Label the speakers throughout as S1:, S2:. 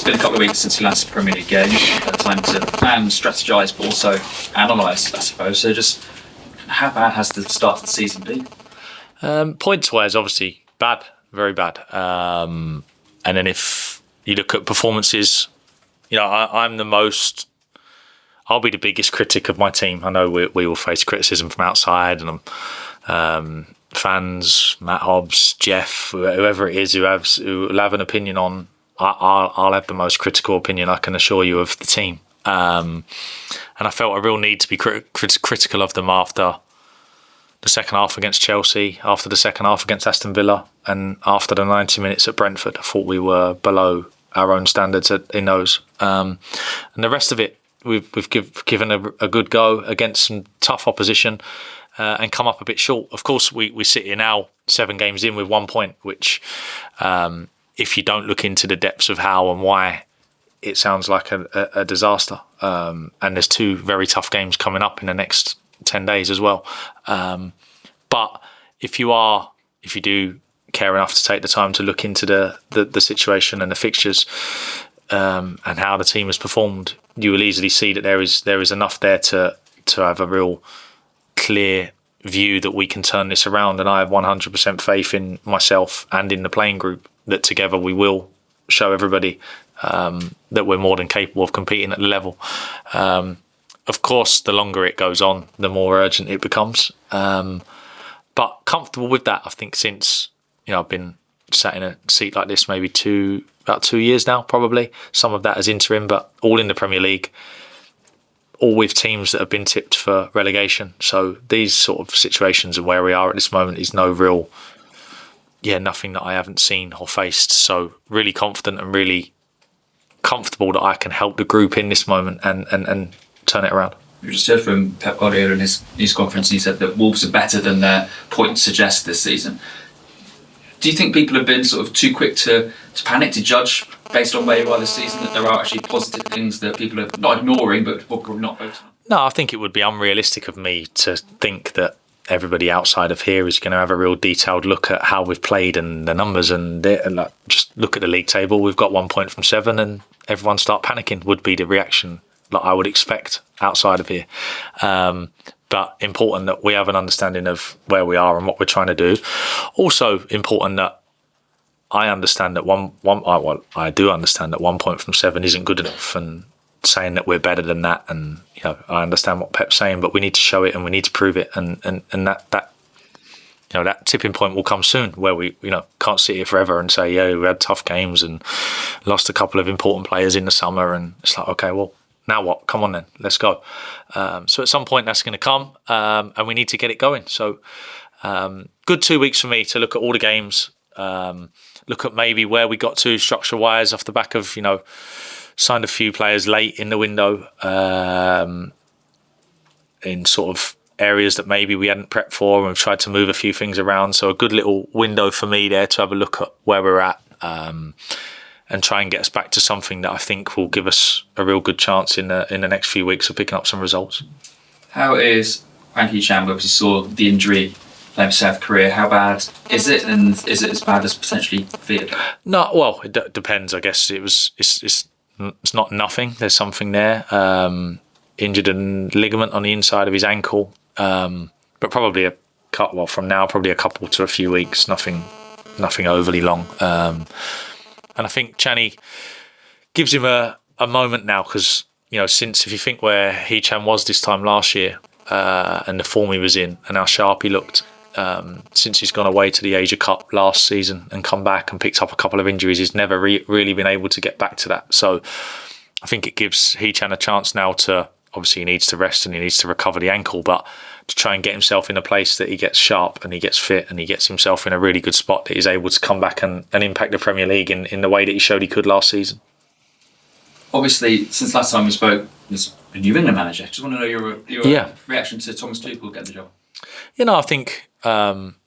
S1: been a couple of weeks since your last Premier League game. Time to plan, strategise, but also analyse, I suppose. So just how bad has the start of the season been?
S2: Points-wise, obviously, bad, very bad. And then if you look at performances, I'll be the biggest critic of my team. I know we will face criticism from outside, and fans, Matt Hobbs, Jeff, whoever it is who will have an opinion on. I'll have the most critical opinion, I can assure you, of the team. And I felt a real need to be critical of them after the second half against Chelsea, after the second half against Aston Villa, and after the 90 minutes at Brentford. I thought we were below our own standards in those. And the rest of it, we've given a good go against some tough opposition and come up a bit short. Of course, we sit here now 7 games in with 1 point, which if you don't look into the depths of how and why, it sounds like a disaster. And there's 2 very tough games coming up in the next 10 days as well. But if you do care enough to take the time to look into the situation and the fixtures and how the team has performed, you will easily see that there is enough there to have a real clear view that we can turn this around. And I have 100% faith in myself and in the playing group that together we will show everybody that we're more than capable of competing at the level. Of course, the longer it goes on, the more urgent it becomes. But comfortable with that, I think, since I've been sat in a seat like this maybe about 2 years now, probably. Some of that as interim, but all in the Premier League, all with teams that have been tipped for relegation. So these sort of situations and where we are at this moment is nothing that I haven't seen or faced. So really confident and really comfortable that I can help the group in this moment and turn it around.
S1: We just heard from Pep Guardiola in his news conference, and he said that Wolves are better than their points suggest this season. Do you think people have been sort of too quick to panic, to judge based on where you are this season, that there are actually positive things that people are not ignoring but not focusing on?
S2: No, I think it would be unrealistic of me to think that everybody outside of here is going to have a real detailed look at how we've played and the numbers and just look at the league table. We've got 1 point from 7 and everyone start panicking would be the reaction that I would expect outside of here. But important that we have an understanding of where we are and what we're trying to do. Also important that I understand that I do understand that 1 point from 7 isn't good enough, and saying that we're better than that. And I understand what Pep's saying, but we need to show it and we need to prove it. And that tipping point will come soon, where we can't sit here forever and say, we had tough games and lost a couple of important players in the summer, and it's like, okay, well, now what? Come on then, let's go. So at some point that's going to come, and we need to get it going. So good 2 weeks for me to look at all the games, look at maybe where we got to structure-wise off the back of, signed a few players late in the window in sort of areas that maybe we hadn't prepped for, and we've tried to move a few things around. So a good little window for me there to have a look at where we're at, and try and get us back to something that I think will give us a real good chance in the next few weeks of picking up some results.
S1: How is Hwang? We obviously saw the injury playing for South Korea. How bad is it, and is it as bad as potentially feared?
S2: No, well, it depends. I guess it's not nothing. There's something there. Injured a ligament on the inside of his ankle, but probably from now probably a couple to a few weeks. Nothing overly long. And I think Channy gives him a moment now, because since, if you think where Hee-chan was this time last year, and the form he was in and how sharp he looked, since he's gone away to the Asia Cup last season and come back and picked up a couple of injuries, he's never really been able to get back to that. So I think it gives Hee-chan a chance now to, obviously he needs to rest and he needs to recover the ankle, but to try and get himself in a place that he gets sharp and he gets fit and he gets himself in a really good spot that he's able to come back and impact the Premier League in the way that he showed he could last season.
S1: Obviously, since last time we spoke, there's a new England manager. Just want to know your reaction to Thomas Tuchel getting the job.
S2: I think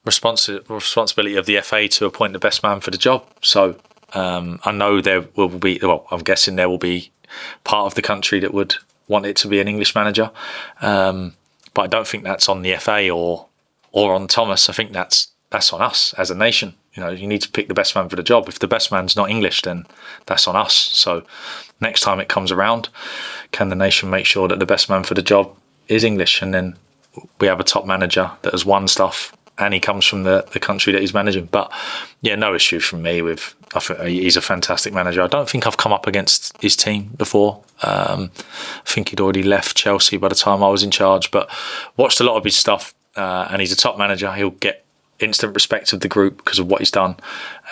S2: responsibility of the FA to appoint the best man for the job. So I know there will be, I'm guessing there will be part of the country that would want it to be an English manager. But I don't think that's on the FA or on Thomas. I think that's on us as a nation. You need to pick the best man for the job. If the best man's not English, then that's on us. So next time it comes around, can the nation make sure that the best man for the job is English? And then we have a top manager that has won stuff, and he comes from the country that he's managing. But yeah, no issue from me with. I think he's a fantastic manager. I don't think I've come up against his team before. I think he'd already left Chelsea by the time I was in charge, but watched a lot of his stuff. And he's a top manager. He'll get instant respect of the group because of what he's done.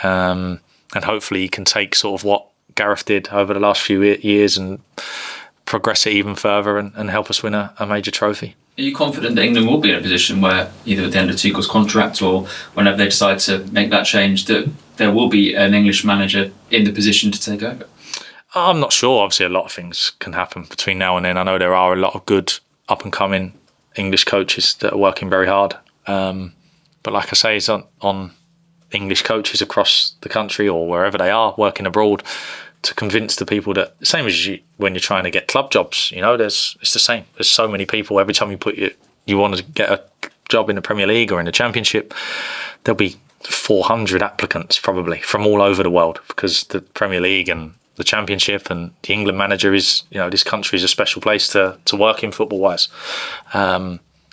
S2: And hopefully he can take sort of what Gareth did over the last few years and progress it even further and help us win a major trophy.
S1: Are you confident that England will be in a position where either at the end of Tuchel's contract or whenever they decide to make that change, that there will be an English manager in the position to take over?
S2: I'm not sure. Obviously, a lot of things can happen between now and then. I know there are a lot of good up-and-coming English coaches that are working very hard. But like I say, it's on English coaches across the country or wherever they are working abroad to convince the people that, same as when you're trying to get club jobs, it's the same. There's so many people. Every time you want to get a job in the Premier League or in the Championship, there'll be 400 applicants probably from all over the world, because the Premier League and the Championship and the England manager is, this country is a special place to work in football-wise.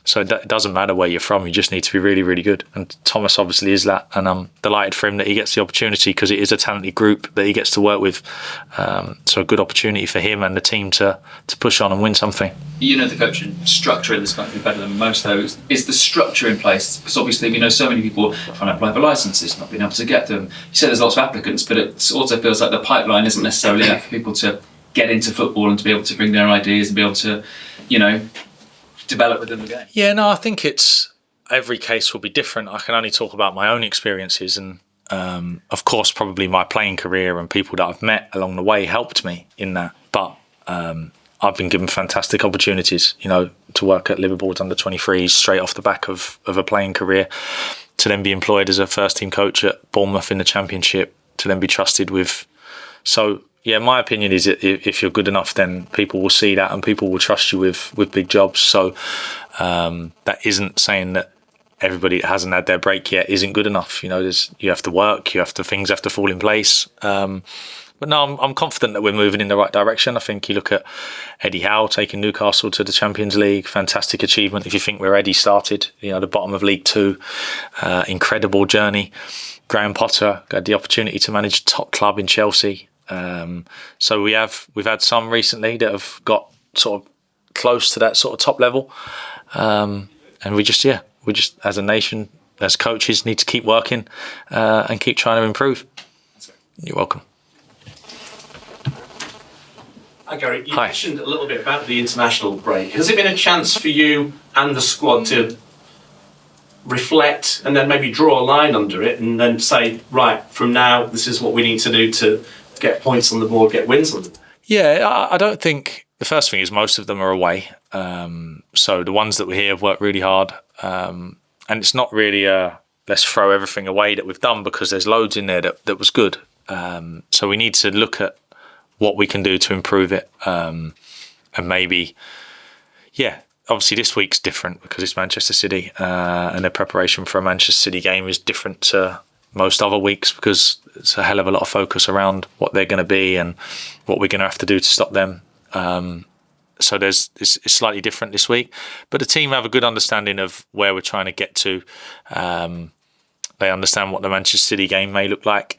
S2: So it doesn't matter where you're from, you just need to be really, really good. And Thomas obviously is that, and I'm delighted for him that he gets the opportunity because it is a talented group that he gets to work with. So a good opportunity for him and the team to push on and win something.
S1: The coaching structure in this country better than most, though. Is the structure in place? Because obviously we know so many people trying to apply for licences, not being able to get them. You said there's lots of applicants, but it also feels like the pipeline isn't necessarily there for people to get into football and to be able to bring their ideas and be able to, develop within the game.
S2: Yeah, no, I think every case will be different. I can only talk about my own experiences, and of course probably my playing career and people that I've met along the way helped me in that. But I've been given fantastic opportunities, to work at Liverpool's under-23s straight off the back of a playing career, to then be employed as a first-team coach at Bournemouth in the Championship, to then be trusted with. So yeah, my opinion is that if you're good enough, then people will see that and people will trust you with big jobs. So that isn't saying that everybody that hasn't had their break yet isn't good enough. You have to work, things have to fall in place. But no, I'm confident that we're moving in the right direction. I think you look at Eddie Howe taking Newcastle to the Champions League, fantastic achievement. If you think where Eddie started, the bottom of League Two, incredible journey. Graham Potter got the opportunity to manage a top club in Chelsea. So we've had some recently that have got sort of close to that sort of top level, and we just as a nation, as coaches, need to keep working and keep trying to improve. You're welcome.
S3: Hi Gary, you mentioned a little bit about the international break. Has it been a chance for you and the squad to reflect and then maybe draw a line under it and then say, right, from now this is what we need to do to get points on the board, get wins on them?
S2: Yeah, I don't think, the first thing is most of them are away. So the ones that were here have worked really hard. And it's not really let's throw everything away that we've done, because there's loads in there that was good. So we need to look at what we can do to improve it. And maybe, obviously this week's different because it's Manchester City, and their preparation for a Manchester City game is different to most other weeks because it's a hell of a lot of focus around what they're going to be and what we're going to have to do to stop them. So it's slightly different this week, but the team have a good understanding of where we're trying to get to. They understand what the Manchester City game may look like,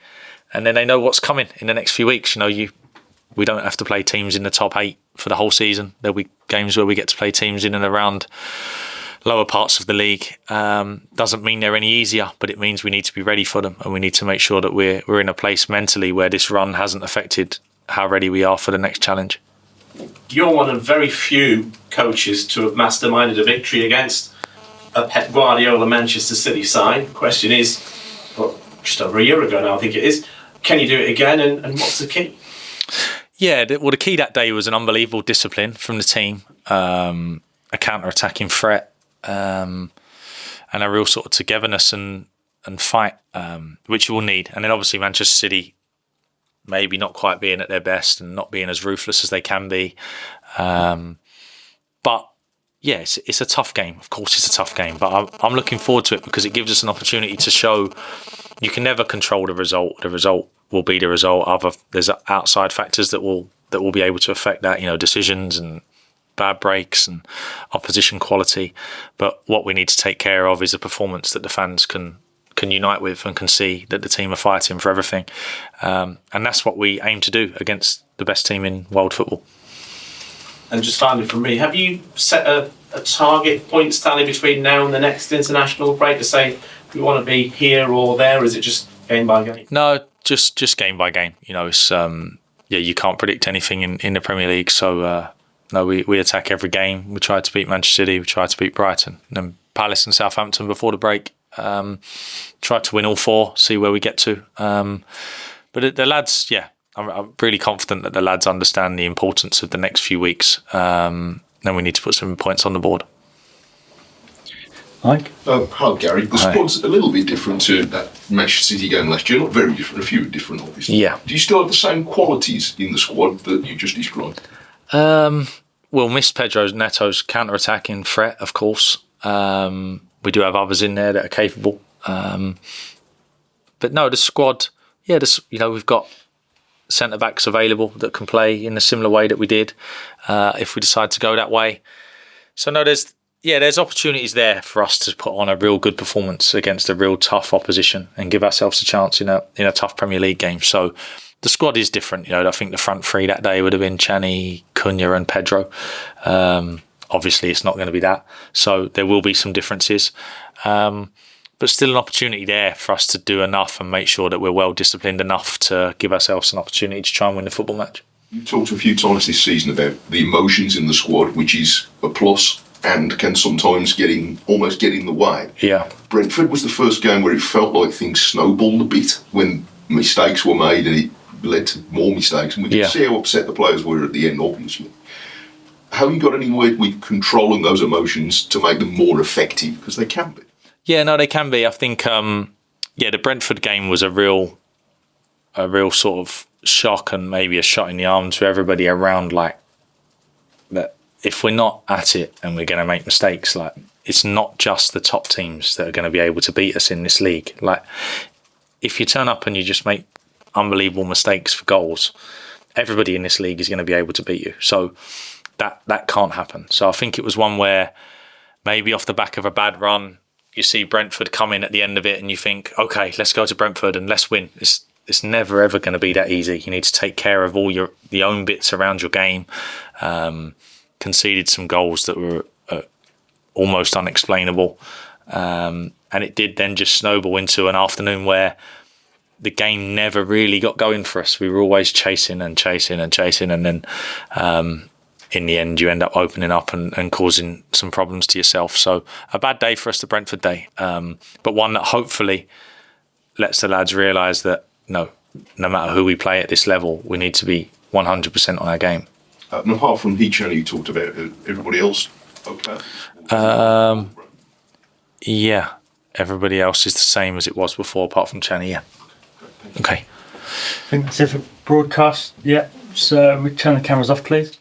S2: and then they know what's coming in the next few weeks. We don't have to play teams in the top 8 for the whole season. There'll be games where we get to play teams in and around lower parts of the league. Doesn't mean they're any easier, but it means we need to be ready for them, and we need to make sure that we're in a place mentally where this run hasn't affected how ready we are for the next challenge.
S3: You're one of very few coaches to have masterminded a victory against a Pep Guardiola Manchester City side. The question is, just over a year ago now I think it is, can you do it again, and what's the key?
S2: Yeah, the key that day was an unbelievable discipline from the team, a counter-attacking threat, and a real sort of togetherness and fight, which you will need. And then obviously Manchester City maybe not quite being at their best and not being as ruthless as they can be. But yeah, it's a tough game. Of course, it's a tough game, but I'm looking forward to it because it gives us an opportunity to show you can never control the result. The result will be the result. There's outside factors that will be able to affect that. Decisions and bad breaks and opposition quality. But what we need to take care of is a performance that the fans can unite with and can see that the team are fighting for everything. And that's what we aim to do against the best team in world football.
S3: And just finally from me, have you set a target points tally between now and the next international break to say we want to be here or there, or is it just game by game?
S2: No, just game by game. It's you can't predict anything in the Premier League. So no, we attack every game. We tried to beat Manchester City. We tried to beat Brighton, and then Palace and Southampton before the break. Tried to win all 4, see where we get to. But the lads, I'm really confident that the lads understand the importance of the next few weeks. Then we need to put some points on the board.
S4: Mike?
S5: Hi, Gary. The squad's a little bit different to that Manchester City game last year. Not very different, a few different, obviously.
S2: Yeah.
S5: Do you still have the same qualities in the squad that you just described?
S2: We'll miss Pedro Neto's counter-attacking threat, of course. We do have others in there that are capable. But no, the squad, we've got centre-backs available that can play in a similar way that we did if we decide to go that way. So no, there's opportunities there for us to put on a real good performance against a real tough opposition and give ourselves a chance in a tough Premier League game. So the squad is different. I think the front three that day would have been Chani, Cunha and Pedro. Obviously, it's not going to be that. So there will be some differences. But still an opportunity there for us to do enough and make sure that we're well disciplined enough to give ourselves an opportunity to try and win the football match.
S5: You've talked a few times this season about the emotions in the squad, which is a plus and can sometimes almost get in the way.
S2: Yeah.
S5: Brentford was the first game where it felt like things snowballed a bit when mistakes were made and it led to more mistakes. And we could see how upset the players were at the end, obviously. Have you got any way with controlling those emotions to make them more effective? Because they can be.
S2: Yeah, no, they can be. I think, the Brentford game was a real sort of shock and maybe a shot in the arm to everybody around. Like that, if we're not at it and we're going to make mistakes, like it's not just the top teams that are going to be able to beat us in this league. Like if you turn up and you just make unbelievable mistakes for goals, everybody in this league is going to be able to beat you. So that can't happen. So I think it was one where maybe off the back of a bad run, you see Brentford come in at the end of it and you think, okay, let's go to Brentford and let's win. It's never, ever going to be that easy. You need to take care of all the own bits around your game. Conceded some goals that were almost unexplainable. And it did then just snowball into an afternoon where the game never really got going for us. We were always chasing and chasing and chasing. And then in the end, you end up opening up and causing some problems to yourself. So a bad day for us, the Brentford day, but one that hopefully lets the lads realise that no matter who we play at this level, we need to be 100% on our game.
S5: And apart from Chani, you talked about everybody else. Okay.
S2: Yeah, everybody else is the same as it was before, apart from Chani. Yeah. Okay.
S4: I think that's it for broadcast. Yeah. So we turn the cameras off, please.